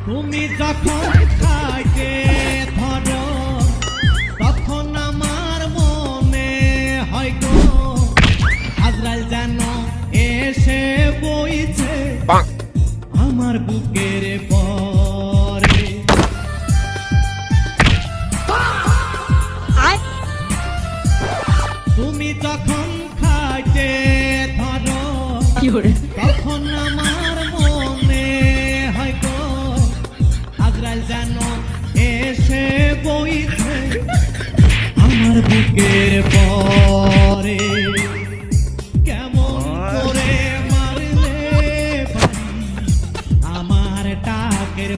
তুমি যখন খাইতে ধরো তখন আমার মনে হয় গো আজরাইল যেন এসে বইছে আমার বুকের পরে। তুমি যখন খাইতে ধরো তখন আমার মনে হয় গো আজরাইল যেন এসে বইছে আমার বুকের পরে।